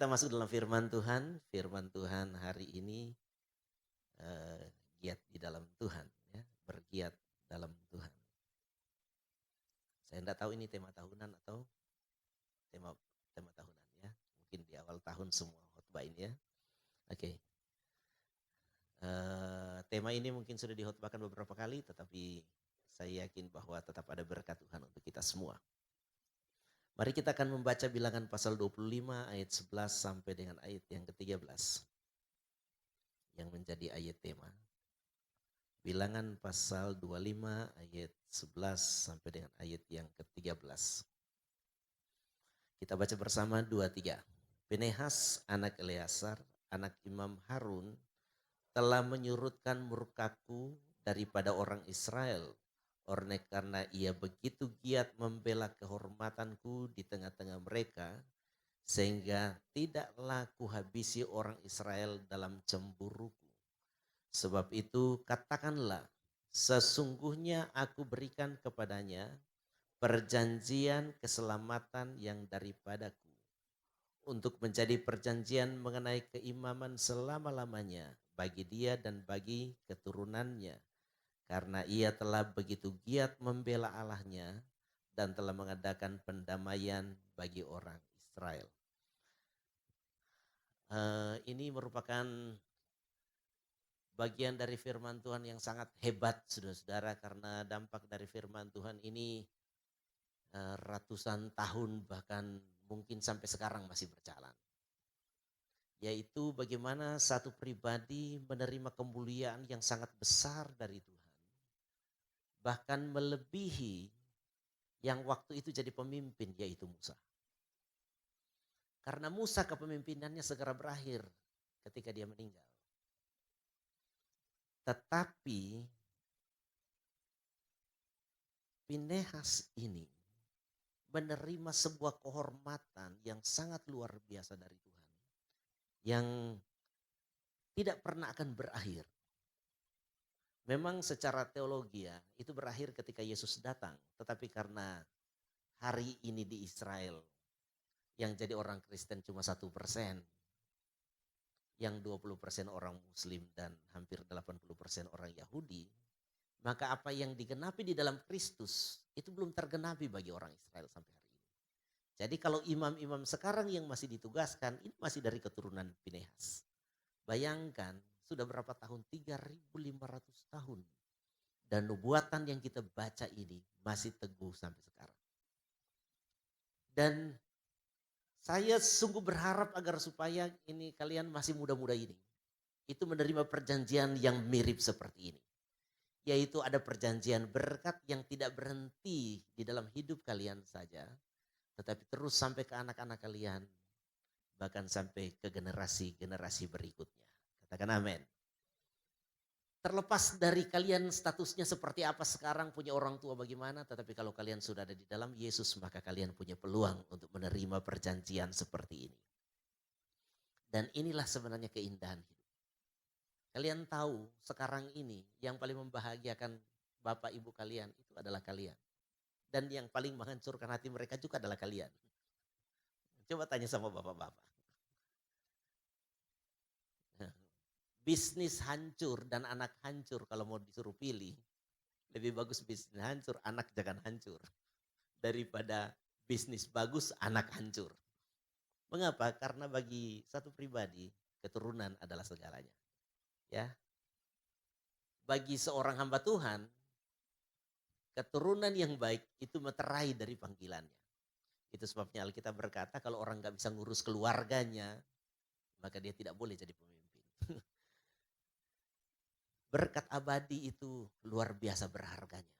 masuk dalam firman Tuhan. Firman Tuhan hari ini giat di dalam Tuhan, ya, bergiat dalam Tuhan. Saya tidak tahu ini tema tahunan atau tema tahunan, ya. Mungkin di awal tahun semua khotbah ini, ya. Oke. Tema ini mungkin sudah dikhotbahkan beberapa kali, tetapi saya yakin bahwa tetap ada berkat Tuhan untuk kita semua. Mari kita akan membaca Bilangan pasal 25 ayat 11 sampai dengan ayat yang ke-13 yang menjadi ayat tema. Bilangan pasal 25 ayat 11 sampai dengan ayat yang ke-13. Kita baca bersama 2-3. Pinehas anak Eleazar, anak Imam Harun, telah menyurutkan murkaku daripada orang Israel, oleh karena ia begitu giat membela kehormatanku di tengah-tengah mereka, sehingga tidaklah kuhabisi orang Israel dalam cemburuku. Sebab itu katakanlah, sesungguhnya aku berikan kepadanya perjanjian keselamatan yang daripadaku, untuk menjadi perjanjian mengenai keimaman selama-lamanya bagi dia dan bagi keturunannya, karena ia telah begitu giat membela Allahnya dan telah mengadakan pendamaian bagi orang Israel. Ini merupakan bagian dari firman Tuhan yang sangat hebat, saudara-saudara, karena dampak dari firman Tuhan ini ratusan tahun, bahkan mungkin sampai sekarang masih berjalan. Yaitu bagaimana satu pribadi menerima kemuliaan yang sangat besar dari Tuhan, bahkan melebihi yang waktu itu jadi pemimpin, yaitu Musa. Karena Musa kepemimpinannya segera berakhir ketika dia meninggal. Tetapi Pinehas ini menerima sebuah kehormatan yang sangat luar biasa dari Tuhan, yang tidak pernah akan berakhir. Memang secara teologi, ya, itu berakhir ketika Yesus datang. Tetapi karena hari ini di Israel yang jadi orang Kristen cuma 1%, yang 20% orang Muslim dan hampir 80% orang Yahudi, maka apa yang digenapi di dalam Kristus itu belum tergenapi bagi orang Israel sampai hari ini. Jadi kalau imam-imam sekarang yang masih ditugaskan, ini masih dari keturunan Pinehas. Bayangkan sudah berapa tahun? 3.500 tahun. Dan nubuatan yang kita baca ini masih teguh sampai sekarang. Dan saya sungguh berharap agar supaya ini kalian masih muda-muda ini, itu menerima perjanjian yang mirip seperti ini. Yaitu ada perjanjian berkat yang tidak berhenti di dalam hidup kalian saja, tetapi terus sampai ke anak-anak kalian, bahkan sampai ke generasi-generasi berikutnya. Katakan amin. Terlepas dari kalian statusnya seperti apa sekarang, punya orang tua bagaimana, tetapi kalau kalian sudah ada di dalam Yesus, maka kalian punya peluang untuk menerima perjanjian seperti ini. Dan inilah sebenarnya keindahan hidup. Kalian tahu sekarang ini yang paling membahagiakan bapak ibu kalian itu adalah kalian. Dan yang paling menghancurkan hati mereka juga adalah kalian. Coba tanya sama bapak-bapak. Bisnis hancur dan anak hancur, kalau mau disuruh pilih, lebih bagus bisnis hancur, anak jangan hancur, daripada bisnis bagus, anak hancur. Mengapa? Karena bagi satu pribadi, keturunan adalah segalanya. Ya, bagi seorang hamba Tuhan, keturunan yang baik itu meterai dari panggilannya. Itu sebabnya Alkitab berkata kalau orang gak bisa ngurus keluarganya, maka dia tidak boleh jadi pemimpin. Berkat abadi itu luar biasa berharganya.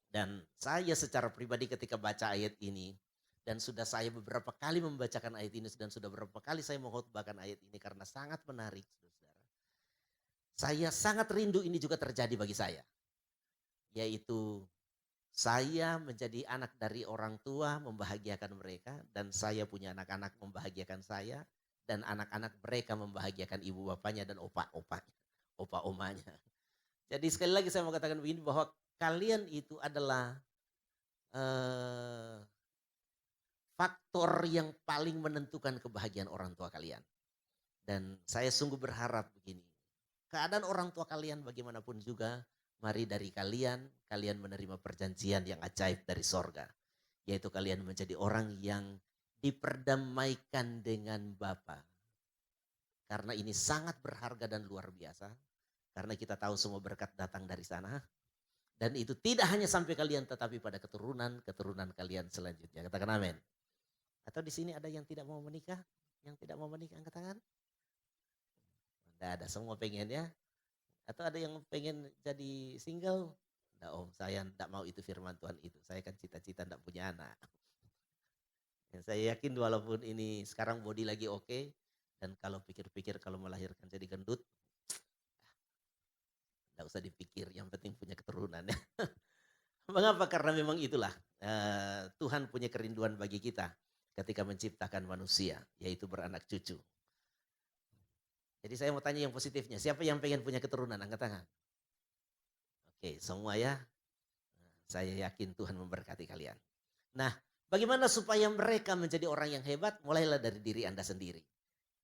Dan saya secara pribadi ketika baca ayat ini, dan sudah saya beberapa kali membacakan ayat ini, dan sudah beberapa kali saya mengkhotbahkan ayat ini karena sangat menarik, saudara. Saya sangat rindu ini juga terjadi bagi saya. Yaitu saya menjadi anak dari orang tua, membahagiakan mereka, dan saya punya anak-anak membahagiakan saya, dan anak-anak mereka membahagiakan ibu bapaknya dan opa-opanya, opa-omanya. Jadi sekali lagi saya mau katakan begini, bahwa kalian itu adalah faktor yang paling menentukan kebahagiaan orang tua kalian. Dan saya sungguh berharap begini, keadaan orang tua kalian bagaimanapun juga, mari dari kalian, kalian menerima perjanjian yang ajaib dari sorga. Yaitu kalian menjadi orang yang diperdamaikan dengan Bapa. Karena ini sangat berharga dan luar biasa. Karena kita tahu semua berkat datang dari sana. Dan itu tidak hanya sampai kalian tetapi pada keturunan kalian selanjutnya. Katakan amin. Atau di sini ada yang tidak mau menikah? Yang tidak mau menikah angkat tangan? Tidak ada, semua pengen ya. Atau ada yang pengen jadi single? Tidak om, saya tidak mau itu firman Tuhan itu. Saya kan cita-cita tidak punya anak. Dan saya yakin walaupun ini sekarang body lagi oke. Dan kalau pikir-pikir kalau melahirkan jadi gendut. Tidak usah dipikir, yang penting punya keturunan ya. Mengapa? Karena memang itulah Tuhan punya kerinduan bagi kita ketika menciptakan manusia, yaitu beranak cucu. Jadi saya mau tanya yang positifnya, siapa yang pengen punya keturunan? Angkat tangan. Oke, semua ya. Saya yakin Tuhan memberkati kalian. Nah, bagaimana supaya mereka menjadi orang yang hebat? Mulailah dari diri Anda sendiri.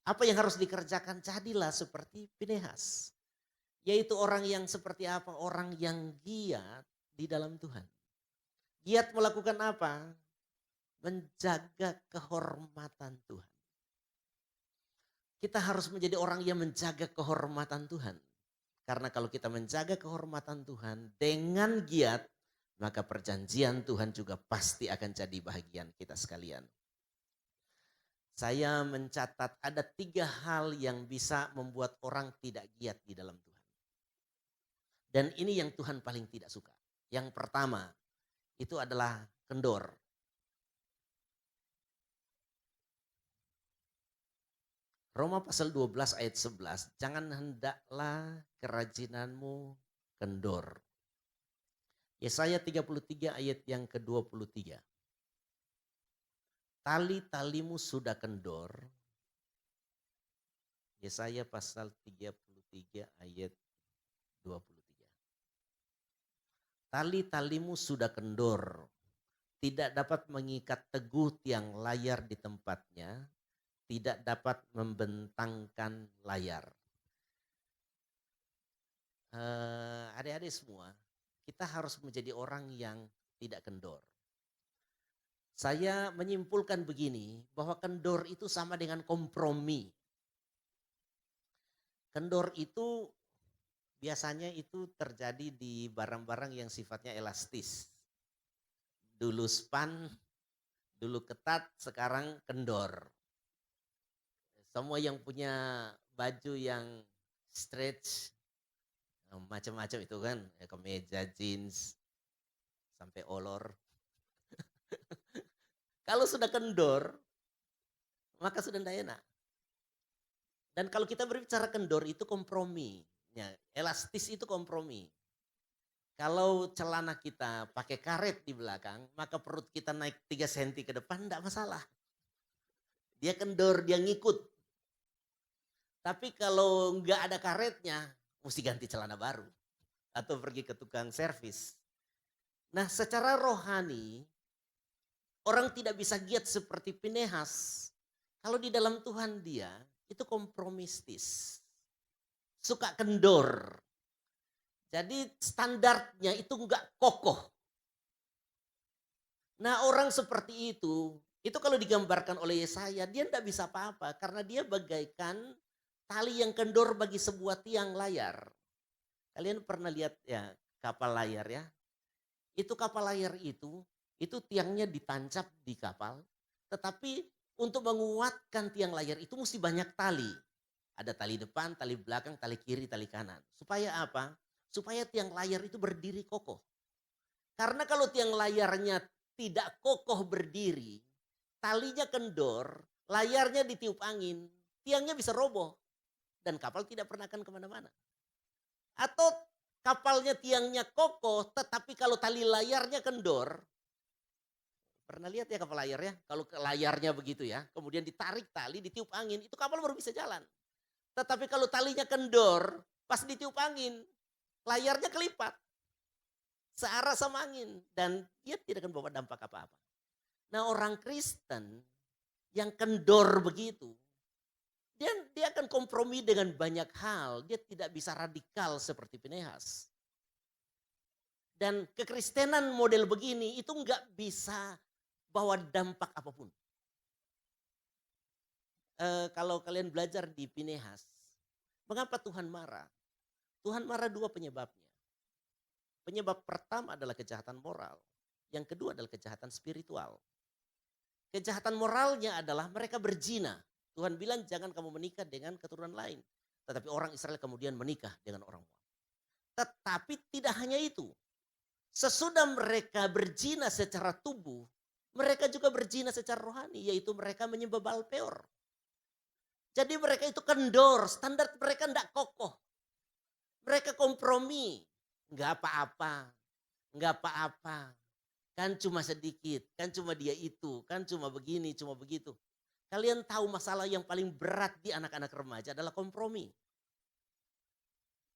Apa yang harus dikerjakan? Jadilah seperti Pinehas. Yaitu orang yang seperti apa? Orang yang giat di dalam Tuhan. Giat melakukan apa? Menjaga kehormatan Tuhan. Kita harus menjadi orang yang menjaga kehormatan Tuhan. Karena kalau kita menjaga kehormatan Tuhan dengan giat, maka perjanjian Tuhan juga pasti akan jadi bahagian kita sekalian. Saya mencatat ada 3 hal yang bisa membuat orang tidak giat di dalam Tuhan. Dan ini yang Tuhan paling tidak suka. Yang pertama, itu adalah kendor. Roma pasal 12 ayat 11, jangan hendaklah kerajinanmu kendor. Yesaya 33 ayat yang ke-23. Tali-talimu sudah kendor. Yesaya pasal 33 ayat 23. Tali-talimu sudah kendor, tidak dapat mengikat teguh tiang layar di tempatnya, tidak dapat membentangkan layar. Adik-adik semua, kita harus menjadi orang yang tidak kendor. Saya menyimpulkan begini, bahwa kendor itu sama dengan kompromi. Kendor itu biasanya itu terjadi di barang-barang yang sifatnya elastis. Dulu span, dulu ketat, sekarang kendor. Semua yang punya baju yang stretch, macam-macam itu kan, kemeja, jeans, sampai olor. Kalau sudah kendor, maka sudah tidak enak. Dan kalau kita berbicara kendor itu kompromi. Ya, elastis itu kompromi. Kalau celana kita pakai karet di belakang, maka perut kita naik 3 cm ke depan, tidak masalah. Dia kendor, dia ngikut. Tapi kalau nggak ada karetnya, mesti ganti celana baru. Atau pergi ke tukang servis. Nah, secara rohani, orang tidak bisa giat seperti Pinehas. Kalau di dalam Tuhan dia, itu kompromistis. Suka kendor. Jadi standarnya itu enggak kokoh. Nah, orang seperti itu kalau digambarkan oleh Yesaya, dia tidak bisa apa-apa. Karena dia bagaikan tali yang kendor bagi sebuah tiang layar. Kalian pernah lihat ya kapal layar ya? Itu kapal layar itu tiangnya ditancap di kapal. Tetapi untuk menguatkan tiang layar itu mesti banyak tali. Ada tali depan, tali belakang, tali kiri, tali kanan. Supaya apa? Supaya tiang layar itu berdiri kokoh. Karena kalau tiang layarnya tidak kokoh berdiri, talinya kendor, layarnya ditiup angin, tiangnya bisa roboh. Dan kapal tidak pernah akan kemana-mana. Atau kapalnya tiangnya kokoh, tetapi kalau tali layarnya kendor, pernah lihat ya kapal layar ya? Kalau layarnya begitu ya, kemudian ditarik tali, ditiup angin, itu kapal baru bisa jalan. Tetapi kalau talinya kendor, pas ditiup angin, layarnya kelipat. Searah sama angin. Dan dia tidak akan bawa dampak apa-apa. Nah orang Kristen yang kendor begitu, dia akan kompromi dengan banyak hal. Dia tidak bisa radikal seperti Pinehas. Dan kekristenan model begini itu nggak bisa bawa dampak apapun. Kalau kalian belajar di Pinehas, mengapa Tuhan marah? Tuhan marah dua penyebabnya. Penyebab pertama adalah kejahatan moral. Yang kedua adalah kejahatan spiritual. Kejahatan moralnya adalah mereka berzina. Tuhan bilang jangan kamu menikah dengan keturunan lain. Tetapi orang Israel kemudian menikah dengan orang Moab. Tetapi tidak hanya itu. Sesudah mereka berzina secara tubuh, mereka juga berzina secara rohani, yaitu mereka menyembah Baal Peor. Jadi mereka itu kendor, standar mereka tidak kokoh. Mereka kompromi, nggak apa-apa, nggak apa-apa. Kan cuma sedikit, kan cuma dia itu, kan cuma begini, cuma begitu. Kalian tahu masalah yang paling berat di anak-anak remaja adalah kompromi.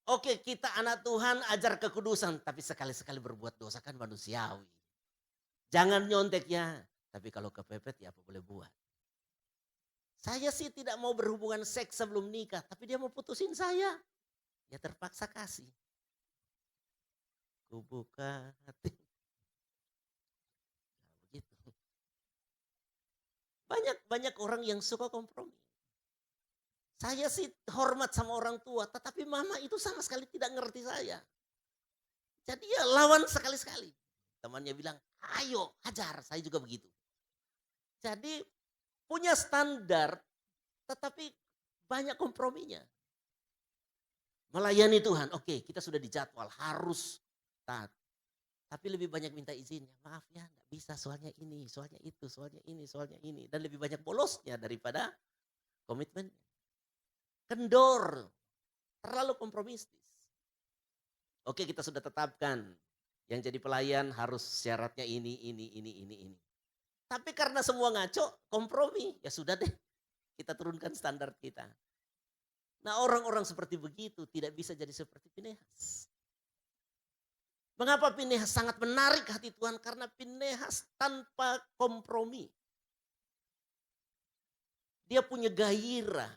Oke, kita anak Tuhan ajar kekudusan, tapi sekali-sekali berbuat dosa kan manusiawi. Jangan nyontek ya, tapi kalau kepepet ya apa boleh buat. Saya sih tidak mau berhubungan seks sebelum nikah, tapi dia mau putusin saya. Ya terpaksa kasih. Kubuka hati. Nah, begitu. Banyak orang yang suka kompromi. Saya sih hormat sama orang tua, tetapi mama itu sama sekali tidak ngerti saya. Jadi ya lawan sekali-sekali. Temannya bilang, ayo hajar, saya juga begitu. Jadi punya standar, tetapi banyak komprominya. Melayani Tuhan, oke kita sudah dijadwal, harus taat. Tapi lebih banyak minta izinnya, maaf ya nggak bisa soalnya ini, soalnya itu, soalnya ini, soalnya ini. Dan lebih banyak bolosnya daripada komitmennya. Kendor, terlalu kompromistis. Oke kita sudah tetapkan, yang jadi pelayan harus syaratnya ini. Tapi karena semua ngaco, kompromi, ya sudah deh. Kita turunkan standar kita. Nah orang-orang seperti begitu tidak bisa jadi seperti Pinehas. Mengapa Pinehas sangat menarik hati Tuhan? Karena Pinehas tanpa kompromi. Dia punya gairah.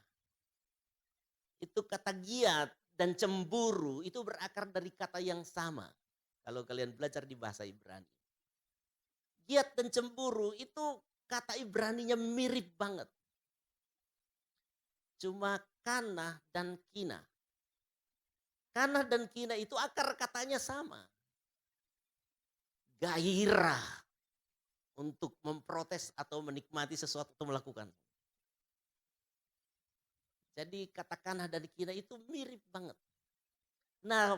Itu kata giat dan cemburu itu berakar dari kata yang sama. Kalau kalian belajar di bahasa Ibrani. Giat dan cemburu itu kata Ibraninya mirip banget. Cuma kanah dan kina. Kanah dan kina itu akar katanya sama. Gairah untuk memprotes atau menikmati sesuatu atau melakukan. Jadi kata kanah dan kina itu mirip banget. Nah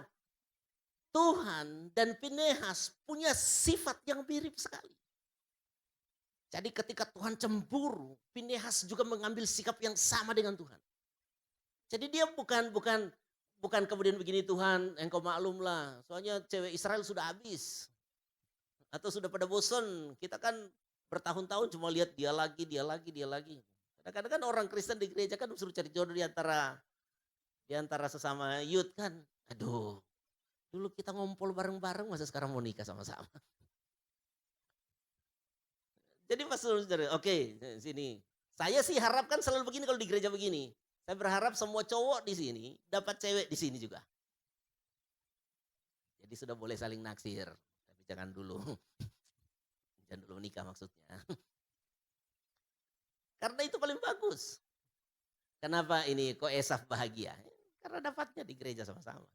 Tuhan dan Pinehas punya sifat yang mirip sekali. Jadi ketika Tuhan cemburu, Pinehas juga mengambil sikap yang sama dengan Tuhan. Jadi dia bukan kemudian begini Tuhan, engkau maklumlah, soalnya cewek Israel sudah habis. Atau sudah pada bosan, kita kan bertahun-tahun cuma lihat dia lagi. Kadang-kadang kan orang Kristen di gereja kan suruh cari jodoh di antara sesama youth kan. Aduh, dulu kita ngompol bareng-bareng, masa sekarang mau nikah sama-sama. Jadi pas saudara, oke sini. Saya sih harapkan selalu begini kalau di gereja begini. Saya berharap semua cowok di sini dapat cewek di sini juga. Jadi sudah boleh saling naksir, tapi jangan dulu. Jangan dulu menikah maksudnya. Karena itu paling bagus. Kenapa ini kok Esaf bahagia? Karena dapatnya di gereja sama-sama.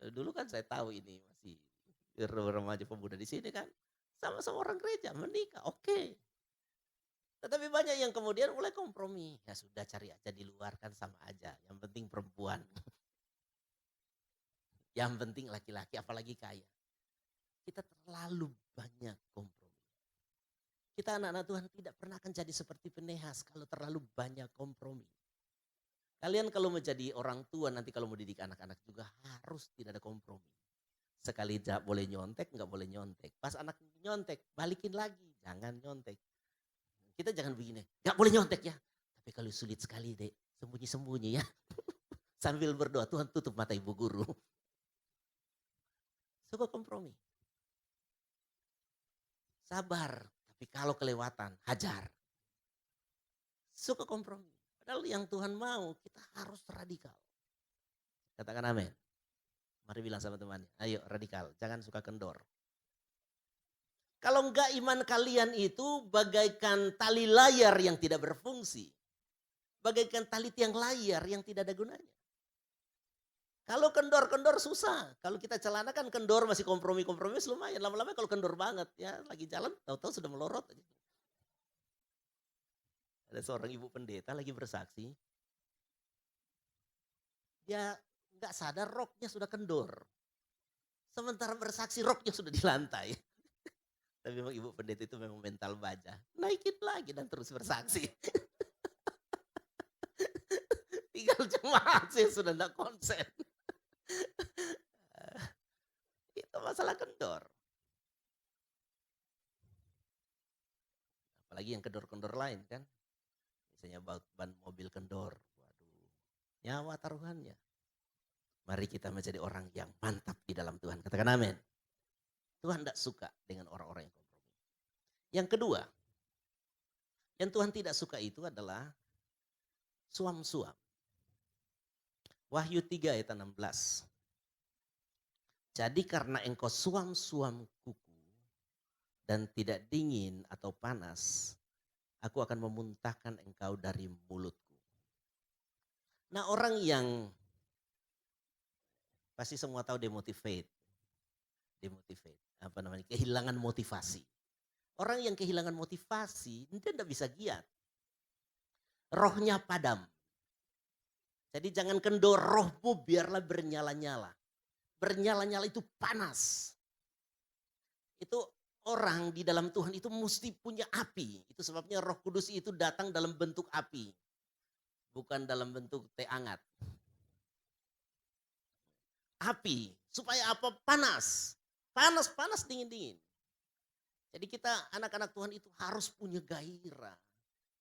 Dulu kan saya tahu ini masih remaja pemuda di sini kan. Sama-sama orang gereja menikah, oke. Tetapi banyak yang kemudian mulai kompromi. Ya sudah cari aja di luar kan sama aja. Yang penting perempuan. Yang penting laki-laki apalagi kaya. Kita terlalu banyak kompromi. Kita anak-anak Tuhan tidak pernah akan jadi seperti Pinehas kalau terlalu banyak kompromi. Kalian kalau menjadi orang tua nanti kalau mau didik anak-anak juga harus tidak ada kompromi. Sekali boleh nyontek, nggak boleh nyontek. Pas anak nyontek, balikin lagi. Jangan nyontek. Kita jangan begini, nggak boleh nyontek ya. Tapi kalau sulit sekali deh, sembunyi-sembunyi ya. Sambil berdoa, Tuhan tutup mata ibu guru. Suka kompromi. Sabar, Tapi kalau kelewatan, hajar. Suka kompromi. Padahal yang Tuhan mau, kita harus radikal. Katakan amin. Mari bilang sama temannya, ayo radikal, jangan suka kendor. Kalau enggak, iman kalian itu bagaikan tali layar yang tidak berfungsi. Bagaikan tali tiang layar yang tidak ada gunanya. Kalau kendor-kendor susah. Kalau kita celana kan kendor masih kompromi-kompromi lumayan. Lama-lama kalau kendor banget ya lagi jalan tahu-tahu sudah melorot aja. Ada seorang ibu pendeta lagi bersaksi. Dia nggak sadar roknya sudah kendor. Sementara bersaksi roknya sudah di lantai. Tapi memang ibu pendeta itu memang mental baja. Naikin lagi dan terus bersaksi. Tinggal jemaat sih sudah tidak konsen. Itu masalah kendor. Apalagi yang kendor-kendor lain kan. Misalnya ban mobil kendor. Waduh, nyawa taruhannya. Mari kita menjadi orang yang mantap di dalam Tuhan. Katakan amin. Tuhan tidak suka dengan orang-orang yang kompromi. Yang kedua, yang Tuhan tidak suka itu adalah suam-suam. Wahyu 3 ayat 16. Jadi karena engkau suam-suam kuku dan tidak dingin atau panas, aku akan memuntahkan engkau dari mulutku. Nah, orang yang pasti semua tahu demotivate, apa namanya, kehilangan motivasi. Orang yang kehilangan motivasi, dia tidak bisa giat. Rohnya padam. Jadi jangan kendor, rohmu biarlah bernyala-nyala. Bernyala-nyala itu panas. Itu orang di dalam Tuhan itu mesti punya api. Itu sebabnya Roh Kudus itu datang dalam bentuk api. Bukan dalam bentuk teh hangat. Api. Supaya apa? Panas. Panas, dingin. Jadi kita anak-anak Tuhan itu harus punya gairah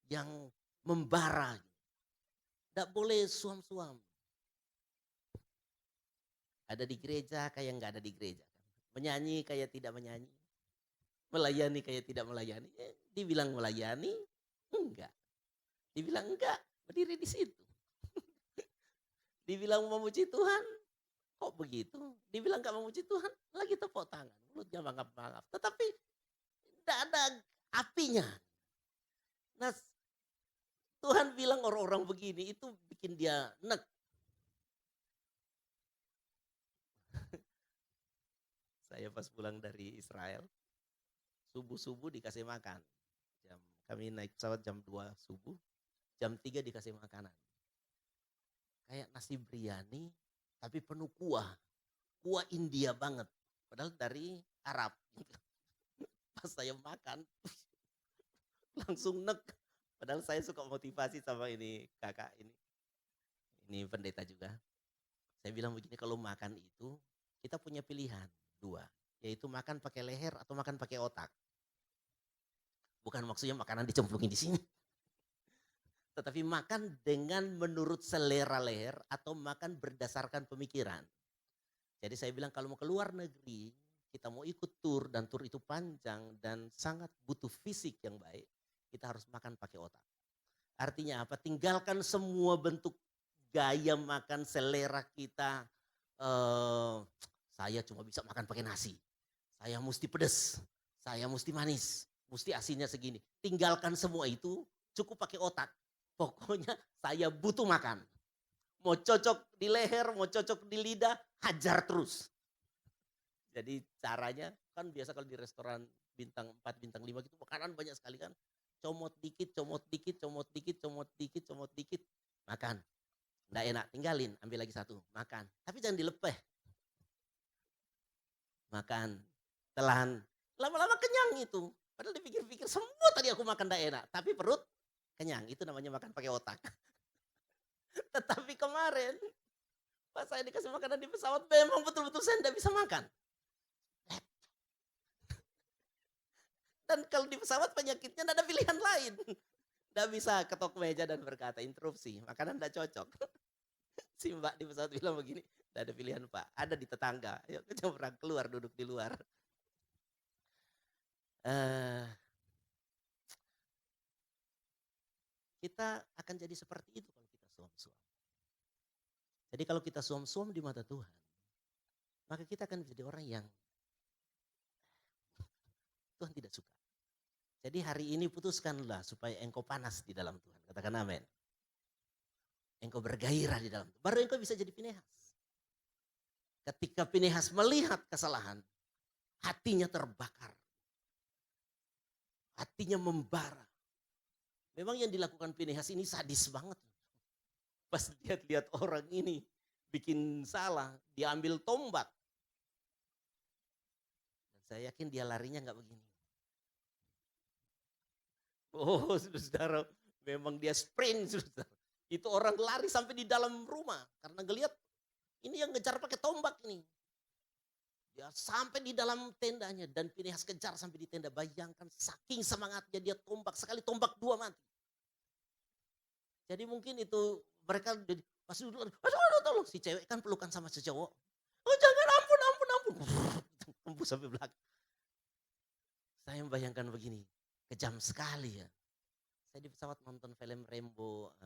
yang membara. Tidak boleh suam-suam. Ada di gereja kayak nggak ada di gereja. Menyanyi kayak tidak menyanyi. Melayani kayak tidak melayani. Dibilang melayani, enggak. Dibilang enggak, berdiri di situ. Dibilang memuji Tuhan, kok begitu? Dibilang gak memuji Tuhan, lagi tepuk tangan. Mulutnya mangap-mangap. Tetapi tidak ada apinya. Nah, Tuhan bilang orang-orang begini itu bikin dia nek. Saya pas pulang dari Israel, subuh-subuh dikasih makan. Kami naik pesawat jam 2 subuh, jam 3 dikasih makanan. Kayak nasi biryani, tapi penuh kuah. Kuah India banget. Padahal dari Arab. Pas saya makan, langsung nek. Padahal saya suka motivasi sama ini kakak ini. Ini pendeta juga. Saya bilang begini, kalau makan itu kita punya pilihan 2. Yaitu makan pakai leher atau makan pakai otak. Bukan maksudnya makanan dicemplungin di sini. Tetapi makan dengan menurut selera leher atau makan berdasarkan pemikiran. Jadi saya bilang kalau mau keluar negeri, kita mau ikut tur dan tur itu panjang dan sangat butuh fisik yang baik, kita harus makan pakai otak. Artinya apa? Tinggalkan semua bentuk gaya makan selera kita. Saya cuma bisa makan pakai nasi. Saya mesti pedas, saya mesti manis, mesti asinnya segini. Tinggalkan semua itu, cukup pakai otak. Pokoknya saya butuh makan. Mau cocok di leher, mau cocok di lidah, hajar terus. Jadi caranya kan biasa kalau di restoran bintang 4, bintang 5 gitu makanan banyak sekali kan. Comot dikit, comot dikit, comot dikit, comot dikit, comot dikit. Makan. Nggak enak, tinggalin, ambil lagi satu, makan. Tapi jangan dilepeh. Makan, telan. Lama-lama kenyang itu. Padahal dipikir-pikir semua tadi aku makan nggak enak. Tapi perut kenyang, itu namanya makan pakai otak. Tetapi kemarin pas saya dikasih makanan di pesawat memang betul-betul saya tidak bisa makan. Dan kalau di pesawat penyakitnya tidak ada pilihan lain. Tidak bisa ketok meja dan berkata interupsi, makanan tidak cocok. Si mbak di pesawat bilang begini, tidak ada pilihan pak, ada di tetangga. Yuk keluar, duduk di luar. Kita akan jadi seperti itu kalau kita suam-suam. Jadi kalau kita suam-suam di mata Tuhan, maka kita akan menjadi orang yang Tuhan tidak suka. Jadi hari ini putuskanlah supaya engkau panas di dalam Tuhan. Katakan amin. Engkau bergairah di dalam Tuhan. Baru engkau bisa jadi Pinehas. Ketika Pinehas melihat kesalahan, hatinya terbakar. Hatinya membara. Memang yang dilakukan Pinehas ini sadis banget. Pas lihat-lihat orang ini bikin salah, diambil tombak. Dan saya yakin dia larinya nggak begini. Oh saudara, memang dia sprint saudara. Itu orang lari sampai di dalam rumah. Karena ngelihat ini yang ngejar pakai tombak ini. Dia sampai di dalam tendanya dan Pinehas kejar sampai di tenda. Bayangkan saking semangatnya dia tombak. Sekali tombak dua mati. Jadi mungkin itu mereka pas dulu, aduh, tolong. Si cewek kan pelukan sama si cowok. Oh jangan, ampun. Tembus sampai belakang. Saya membayangkan begini, kejam sekali ya. Saya di pesawat nonton film Rambo,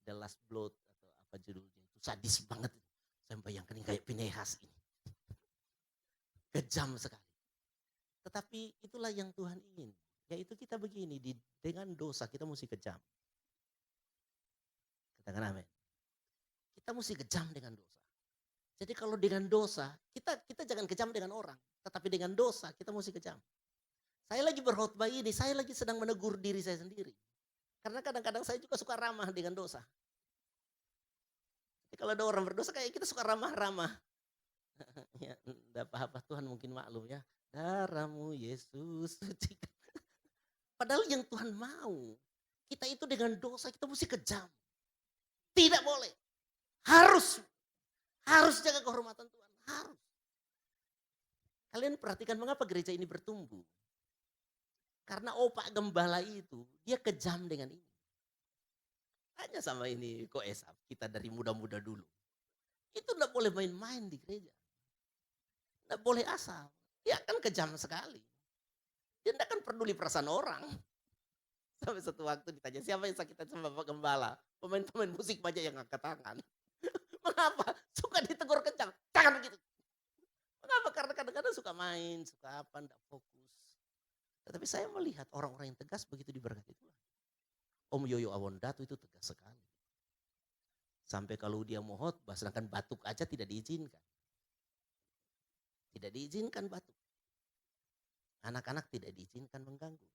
The Last Blood atau apa judulnya. Itu sadis banget. Saya membayangkan ini kayak Pinehas ini. Kejam sekali. Tetapi itulah yang Tuhan ingin. Yaitu kita begini, dengan dosa kita mesti kejam. Katakan amin. Kita mesti kejam dengan dosa. Jadi kalau dengan dosa, kita jangan kejam dengan orang. Tetapi dengan dosa kita mesti kejam. Saya lagi berkhotbah ini, saya lagi sedang menegur diri saya sendiri. Karena kadang-kadang saya juga suka ramah dengan dosa. Jadi kalau ada orang berdosa kayak kita suka ramah-ramah. Ya, enggak apa-apa, Tuhan mungkin maklum ya. Darahmu Yesus suci. Padahal yang Tuhan mau, kita itu dengan dosa kita mesti kejam. Tidak boleh. Harus jaga kehormatan Tuhan. Harus. Kalian perhatikan mengapa gereja ini bertumbuh. Karena opak gembala itu, dia kejam dengan ini. Tanya sama ini kok Esap, kita dari muda-muda dulu. Itu enggak boleh main-main di gereja. Enggak boleh asal. Dia kan kejam sekali. Dia enggak akan peduli perasaan orang. Sampai satu waktu ditanya, siapa yang sakitan sama Bapak Gembala? Pemain-pemain musik banyak yang angkat tangan. Mengapa? Suka ditegur kencang. Jangan begitu. Mengapa? Karena kadang-kadang suka main, suka apa, enggak fokus. Tetapi saya melihat orang-orang yang tegas begitu diberkati Tuhan. Om Yoyo Awondatu itu tegas sekali. Sampai kalau dia mau khotbah, sedangkan batuk aja tidak diizinkan. Tidak diizinkan batuk. Anak-anak tidak diizinkan mengganggu.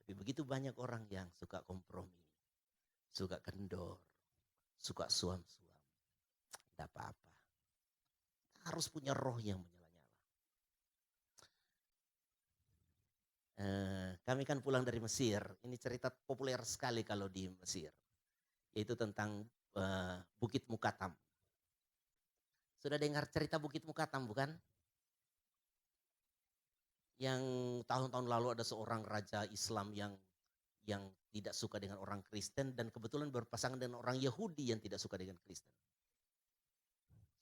Tapi begitu banyak orang yang suka kompromi, suka kendor, suka suam-suam. Tidak apa-apa. Harus punya roh yang menyala-nyala. Kami kan pulang dari Mesir. Ini cerita populer sekali kalau di Mesir. Yaitu tentang Bukit Mukatam. Sudah dengar cerita Bukit Mukatam bukan? Yang tahun-tahun lalu ada seorang raja Islam yang tidak suka dengan orang Kristen dan kebetulan berpasangan dengan orang Yahudi yang tidak suka dengan Kristen.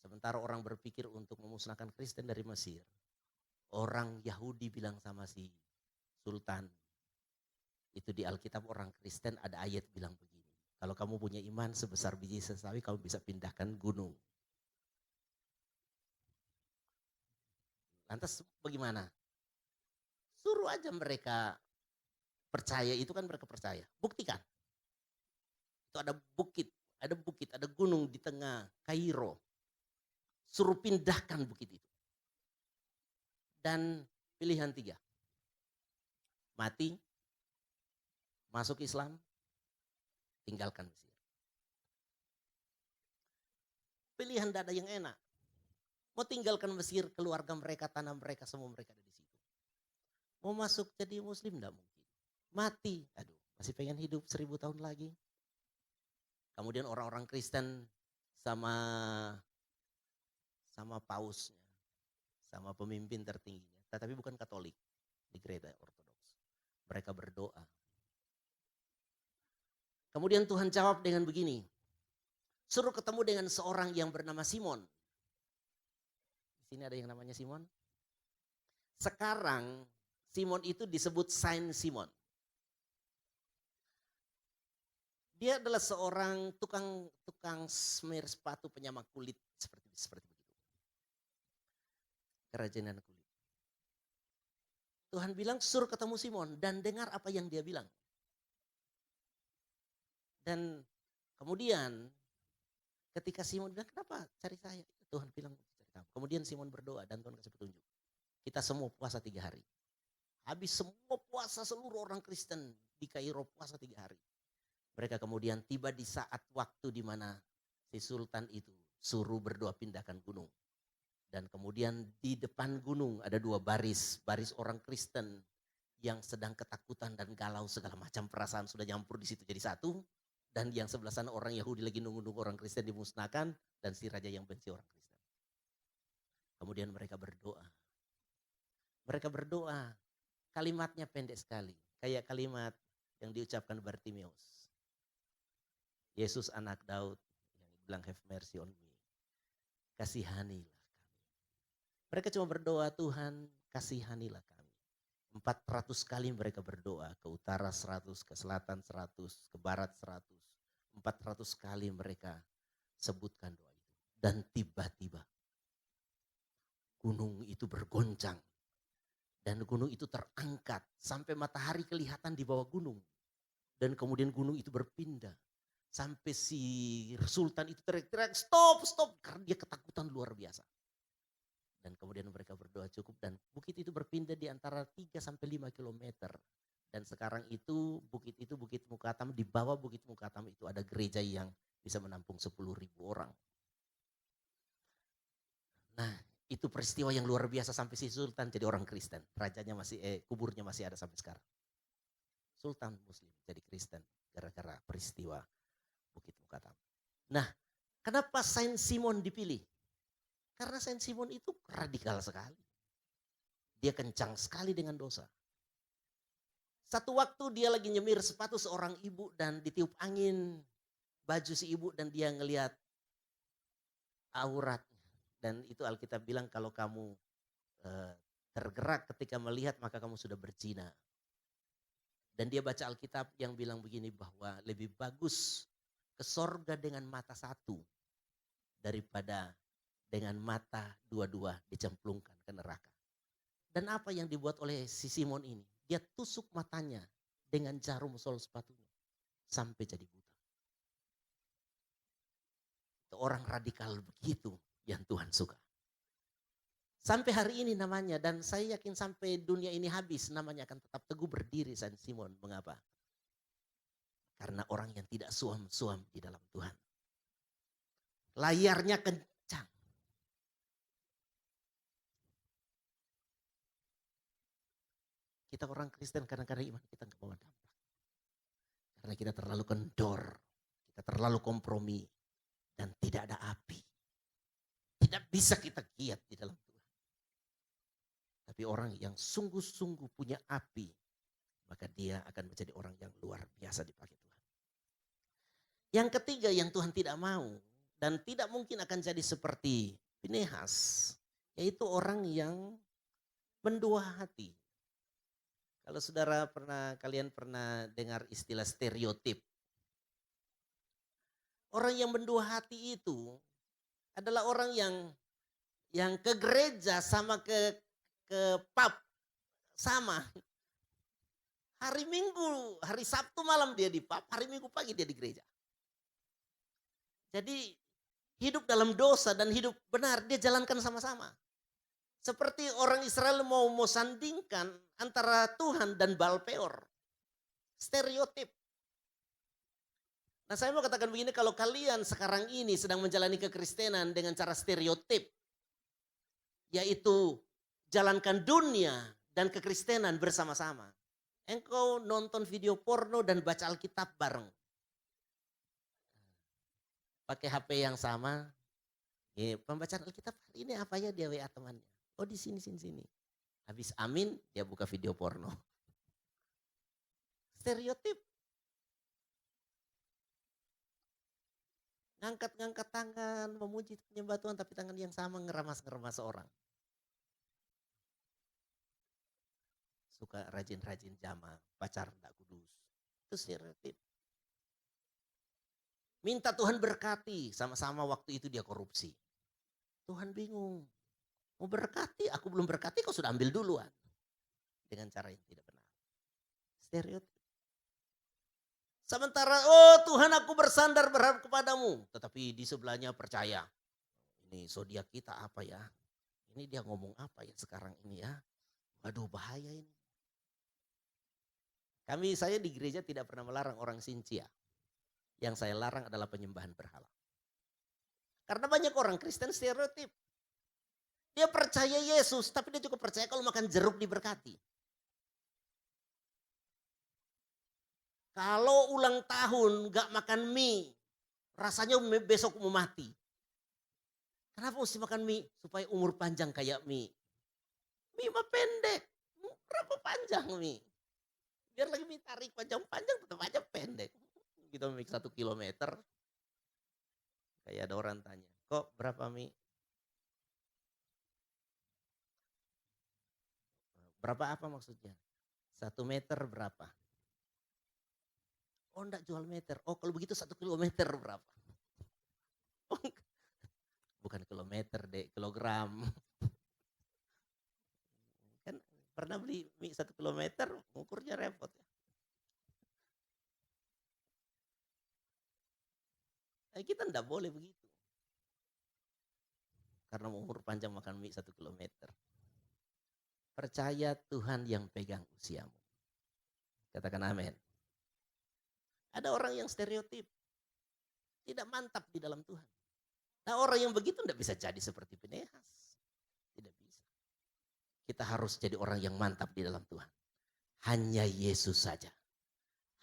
Sementara orang berpikir untuk memusnahkan Kristen dari Mesir, orang Yahudi bilang sama si Sultan, itu di Alkitab orang Kristen ada ayat bilang begini, kalau kamu punya iman sebesar biji sesawi kamu bisa pindahkan gunung. Lantas bagaimana? Suruh aja mereka percaya, itu kan mereka percaya. Buktikan. Itu ada bukit, ada gunung di tengah Kairo. Suruh pindahkan bukit itu. Dan pilihan 3. Mati, masuk Islam, tinggalkan Mesir. Pilihan tidak ada yang enak. Mau tinggalkan Mesir, keluarga mereka, tanah mereka, semua mereka ada di situ. Mau masuk jadi muslim enggak mungkin. Mati, aduh masih pengen hidup 1000 tahun lagi. Kemudian orang-orang Kristen sama pausnya, sama pemimpin tertingginya. Tetapi bukan Katolik, di gereja Ortodoks. Mereka berdoa. Kemudian Tuhan jawab dengan begini, suruh ketemu dengan seorang yang bernama Simon. Di sini ada yang namanya Simon. Sekarang Simon itu disebut Saint Simon. Dia adalah seorang tukang tukang semir sepatu penyamak kulit seperti seperti begitu. Kerajinan kulit. Tuhan bilang suruh ketemu Simon dan dengar apa yang dia bilang. Dan kemudian ketika Simon bilang, "Kenapa cari saya?" Tuhan bilang, "Cari kamu." Kemudian Simon berdoa dan Tuhan kasih petunjuk. Kita semua puasa 3 hari. Habis semua puasa seluruh orang Kristen di Kairo puasa 3 hari. Mereka kemudian tiba di saat waktu di mana si sultan itu suruh berdoa pindahkan gunung. Dan kemudian di depan gunung ada 2 baris, baris orang Kristen yang sedang ketakutan dan galau segala macam perasaan sudah nyampur di situ jadi satu. Dan yang sebelah sana orang Yahudi lagi nunggu-nunggu orang Kristen dimusnahkan dan si raja yang benci orang Kristen. Kemudian mereka berdoa. Mereka berdoa, kalimatnya pendek sekali. Kayak kalimat yang diucapkan Bartimeus. Yesus anak Daud yang bilang have mercy on me. Kasihanilah kami. Mereka cuma berdoa, Tuhan kasihanilah kami. 400 kali mereka berdoa, ke utara 100, ke selatan 100, ke barat 100. 400 kali mereka sebutkan doa itu. Dan tiba-tiba gunung itu bergoncang. Dan gunung itu terangkat sampai matahari kelihatan di bawah gunung. Dan kemudian gunung itu berpindah. Sampai si sultan itu teriak-teriak, stop, stop. Karena dia ketakutan luar biasa. Dan kemudian mereka berdoa cukup dan bukit itu berpindah di antara 3 sampai 5 kilometer. Dan sekarang itu Bukit Mukatam, di bawah Bukit Mukatam itu ada gereja yang bisa menampung 10.000 orang. Nah, itu peristiwa yang luar biasa sampai si sultan jadi orang Kristen. Rajanya masih kuburnya masih ada sampai sekarang. Sultan Muslim jadi Kristen gara-gara peristiwa Bukit Mukatam. Nah, kenapa Saint Simon dipilih? Karena Saint Simon itu radikal sekali. Dia kencang sekali dengan dosa. Satu waktu dia lagi nyemir sepatu seorang ibu dan ditiup angin baju si ibu dan dia ngelihat aurat. Dan itu Alkitab bilang kalau kamu tergerak ketika melihat maka kamu sudah berzina. Dan dia baca Alkitab yang bilang begini bahwa lebih bagus ke sorga dengan mata satu daripada dengan mata dua-dua dicemplungkan ke neraka. Dan apa yang dibuat oleh si Simon ini? Dia tusuk matanya dengan jarum sol sepatunya sampai jadi buta. Orang radikal begitu yang Tuhan suka. Sampai hari ini namanya dan saya yakin sampai dunia ini habis namanya akan tetap teguh berdiri Saint Simon. Mengapa? Karena orang yang tidak suam-suam di dalam Tuhan. Layarnya kencang. Kita orang Kristen kadang-kadang iman kita nggak bawa dampak. Karena kita terlalu kendor, kita terlalu kompromi dan tidak ada api. Tidak bisa kita giat di dalam Tuhan. Tapi orang yang sungguh-sungguh punya api, maka dia akan menjadi orang yang luar biasa dipakai Tuhan. Yang ketiga yang Tuhan tidak mau dan tidak mungkin akan jadi seperti Finehas, yaitu orang yang mendua hati. Kalau saudara kalian pernah dengar istilah stereotip. Orang yang mendua hati itu adalah orang yang ke gereja sama ke pub sama. Hari Minggu, hari Sabtu malam dia di pub, hari Minggu pagi dia di gereja. Jadi hidup dalam dosa dan hidup benar dia jalankan sama-sama. Seperti orang Israel mau sandingkan antara Tuhan dan Baal Peor. Stereotip. Nah saya mau katakan begini, kalau kalian sekarang ini sedang menjalani kekristenan dengan cara stereotip. Yaitu jalankan dunia dan kekristenan bersama-sama. Engkau nonton video porno dan baca Alkitab bareng. Pakai HP yang sama. Pembacaan Alkitab hari ini apa ya dia WA temannya. Oh di sini. Habis amin dia buka video porno. Stereotip. Ngangkat tangan, memuji penyembah Tuhan tapi tangan yang sama ngeremas orang. Suka rajin-rajin jamaah, pacar enggak kudus. Itu stereotip. Minta Tuhan berkati, sama-sama waktu itu dia korupsi. Tuhan bingung, mau berkati, aku belum berkati kau sudah ambil duluan. Dengan cara yang tidak benar. Stereotip. Sementara, oh Tuhan aku bersandar berharap kepadamu. Tetapi di sebelahnya percaya. Ini zodiak kita apa ya? Ini dia ngomong apa ya sekarang ini ya? Waduh bahaya ini. Saya di gereja tidak pernah melarang orang Sincia. Yang saya larang adalah penyembahan berhala. Karena banyak orang Kristen stereotip. Dia percaya Yesus, tapi dia juga percaya kalau makan jeruk diberkati. Kalau ulang tahun gak makan mie, rasanya besok mau mati. Kenapa mesti makan mie? Supaya umur panjang kayak mie. Mie mah pendek, berapa panjang mie? Biar lagi mie tarik panjang-panjang tetap aja pendek. Kita mie 1 kilometer. Kayak ada orang tanya, kok berapa mie? Berapa apa maksudnya? 1 meter berapa? Oh enggak jual meter. Oh kalau begitu 1 kilometer berapa? Bukan kilometer deh, kilogram. Kan pernah beli mie 1 kilometer, ukurnya repot ya. Kita enggak boleh begitu. Karena umur panjang makan mie 1 kilometer. Percaya Tuhan yang pegang usiamu. Katakan amin. Ada orang yang stereotip. Tidak mantap di dalam Tuhan. Nah orang yang begitu tidak bisa jadi seperti Pinehas. Tidak bisa. Kita harus jadi orang yang mantap di dalam Tuhan. Hanya Yesus saja.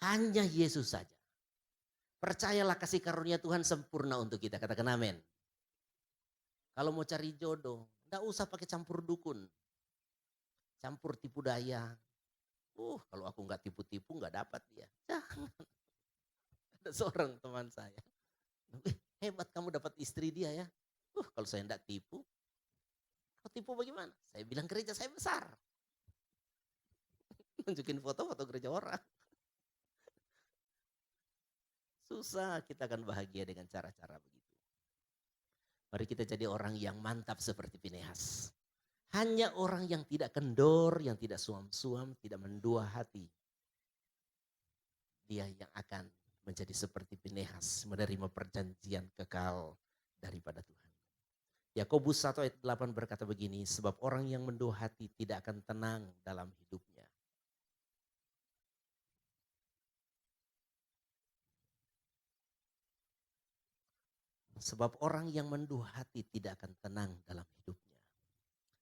Hanya Yesus saja. Percayalah kasih karunia Tuhan sempurna untuk kita. Katakan amin. Kalau mau cari jodoh, tidak usah pakai campur dukun. Campur tipu daya. Kalau aku nggak tipu-tipu nggak dapat dia. Jangan. Ada seorang teman saya. Hebat kamu dapat istri dia ya. Kalau saya tidak tipu. Kau tipu bagaimana? Saya bilang gereja saya besar. Nunjukin foto-foto gereja orang. Susah kita akan bahagia dengan cara-cara begitu. Mari kita jadi orang yang mantap seperti Pinehas. Hanya orang yang tidak kendor, yang tidak suam-suam, tidak mendua hati. Dia yang akan menjadi seperti Pinehas, menerima perjanjian kekal daripada Tuhan. Yakobus 1 ayat 8 berkata begini, sebab orang yang mendua hati tidak akan tenang dalam hidupnya. Sebab orang yang menduh hati tidak akan tenang dalam hidupnya.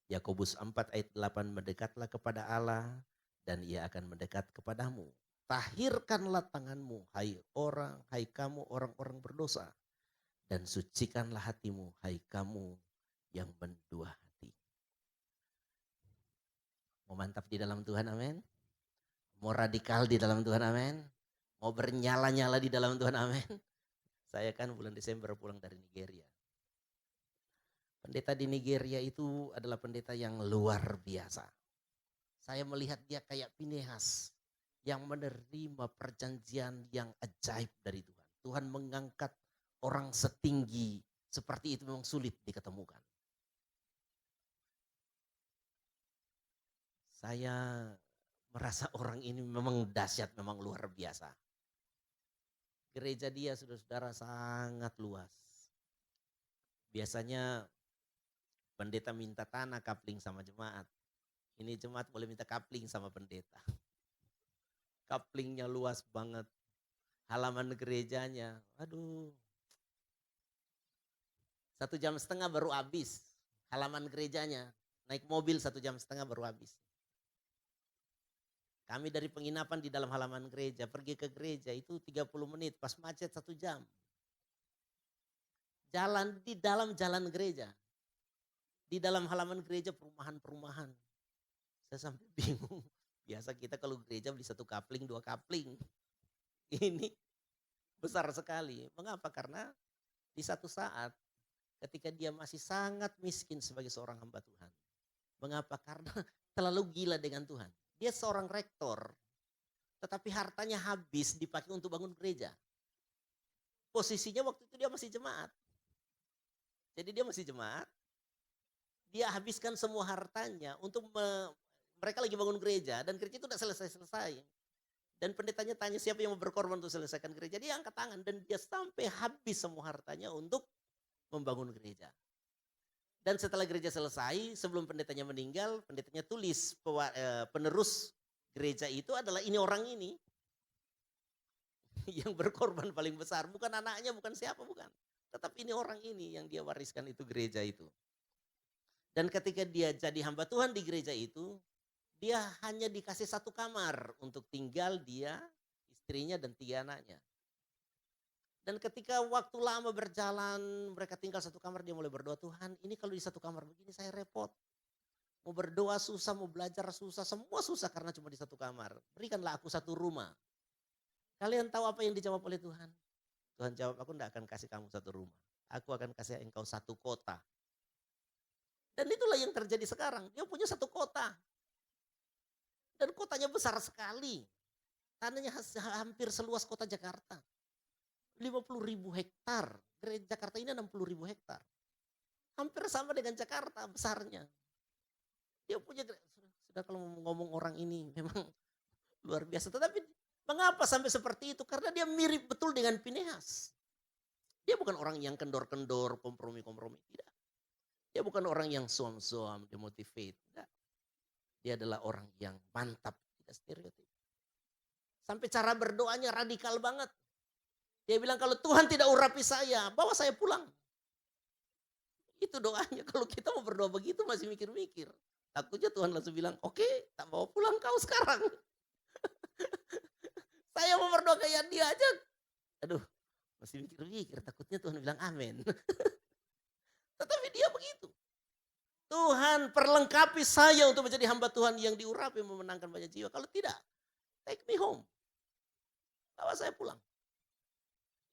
Yakobus 4 ayat 8, mendekatlah kepada Allah dan ia akan mendekat kepadamu. Tahirkanlah tanganmu, hai kamu orang-orang berdosa. Dan sucikanlah hatimu, hai kamu yang mendua hati. Mau mantap di dalam Tuhan, amin. Mau radikal di dalam Tuhan, amin. Mau bernyala-nyala di dalam Tuhan, amin. Saya kan bulan Desember pulang dari Nigeria. Pendeta di Nigeria itu adalah pendeta yang luar biasa. Saya melihat dia kayak Pinehas yang menerima perjanjian yang ajaib dari Tuhan. Tuhan mengangkat orang setinggi seperti itu memang sulit diketemukan. Saya merasa orang ini memang dahsyat, memang luar biasa. Gereja dia saudara-saudara sangat luas. Biasanya pendeta minta tanah kapling sama jemaat. Ini jemaat boleh minta kapling sama pendeta. Kaplingnya luas banget. Halaman gerejanya, aduh. 1,5 jam baru habis. Halaman gerejanya, naik mobil 1,5 jam baru habis. Kami dari penginapan di dalam halaman gereja, pergi ke gereja itu 30 menit, pas macet 1 jam. Jalan di dalam jalan gereja. Di dalam halaman gereja perumahan-perumahan. Saya sampai bingung. Biasa kita kalau gereja beli 1 kapling, 2 kapling. Ini besar sekali. Mengapa? Karena di satu saat ketika dia masih sangat miskin sebagai seorang hamba Tuhan. Mengapa? Karena terlalu gila dengan Tuhan. Dia seorang rektor, tetapi hartanya habis dipakai untuk bangun gereja. posisinya waktu itu dia masih jemaat. Jadi dia masih jemaat, dia habiskan semua hartanya untuk mereka lagi bangun gereja dan gereja itu udah selesai-selesai. Dan pendetanya tanya siapa yang mau berkorban untuk selesaikan gereja. Dia angkat tangan dan dia sampai habis semua hartanya untuk membangun gereja. Dan setelah gereja selesai, sebelum pendetanya meninggal, pendetanya tulis penerus gereja itu adalah ini orang ini. Yang berkorban paling besar. Bukan anaknya, bukan siapa, bukan. Tetapi ini orang ini yang dia wariskan itu gereja itu. Dan ketika dia jadi hamba Tuhan di gereja itu, dia hanya dikasih satu kamar untuk tinggal dia, istrinya, dan 3 anaknya. Dan ketika waktu lama berjalan, mereka tinggal satu kamar, dia mulai berdoa, Tuhan ini kalau di satu kamar begini saya repot. Mau berdoa susah, mau belajar susah, semua susah karena cuma di satu kamar. Berikanlah aku satu rumah. Kalian tahu apa yang dijawab oleh Tuhan? Tuhan jawab, aku tidak akan kasih kamu satu rumah. Aku akan kasih engkau satu kota. Dan itulah yang terjadi sekarang. Dia punya satu kota. Dan kotanya besar sekali. Tanahnya hampir seluas kota Jakarta. 50.000 hektar. Gereja Jakarta ini 60.000 hektar. Hampir sama dengan Jakarta besarnya. Dia punya, sudah kalau ngomong orang ini memang luar biasa. Tetapi mengapa sampai seperti itu? Karena dia mirip betul dengan Finehas. Dia bukan orang yang kendor-kendor, kompromi-kompromi. Tidak. Dia bukan orang yang suam-suam, demotivate. Tidak. Dia adalah orang yang mantap. Tidak stereotip. Sampai cara berdoanya radikal banget. Dia bilang kalau Tuhan tidak urapi saya, bawa saya pulang. Itu doanya. Kalau kita mau berdoa begitu masih mikir-mikir. Takutnya Tuhan langsung bilang, oke, tak bawa pulang kau sekarang. Saya mau berdoa kayak dia aja. Aduh, masih mikir-mikir. Takutnya Tuhan bilang amin. Tetapi dia begitu. Tuhan perlengkapi saya untuk menjadi hamba Tuhan yang diurapi memenangkan banyak jiwa. Kalau tidak, take me home. Bawa saya pulang.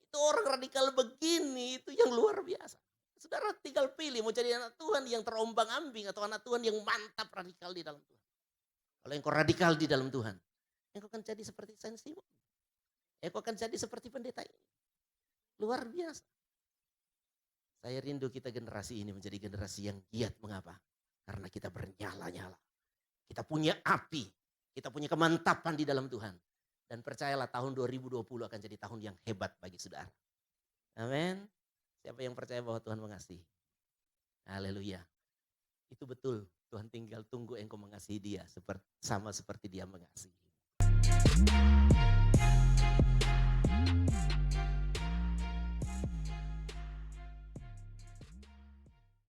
Itu orang radikal begini, itu yang luar biasa. Saudara tinggal pilih mau jadi anak Tuhan yang terombang-ambing atau anak Tuhan yang mantap radikal di dalam Tuhan. Kalau engkau radikal di dalam Tuhan, engkau akan jadi seperti Saint Simon. Engkau akan jadi seperti pendeta ini. Luar biasa. Saya rindu kita generasi ini menjadi generasi yang giat. Mengapa? Karena kita bernyala-nyala. Kita punya api. Kita punya kemantapan di dalam Tuhan. Dan percayalah tahun 2020 akan jadi tahun yang hebat bagi saudara. Amin. Siapa yang percaya bahwa Tuhan mengasihi? Haleluya. Itu betul. Tuhan tinggal tunggu engkau mengasihi dia. Sama seperti dia mengasihi.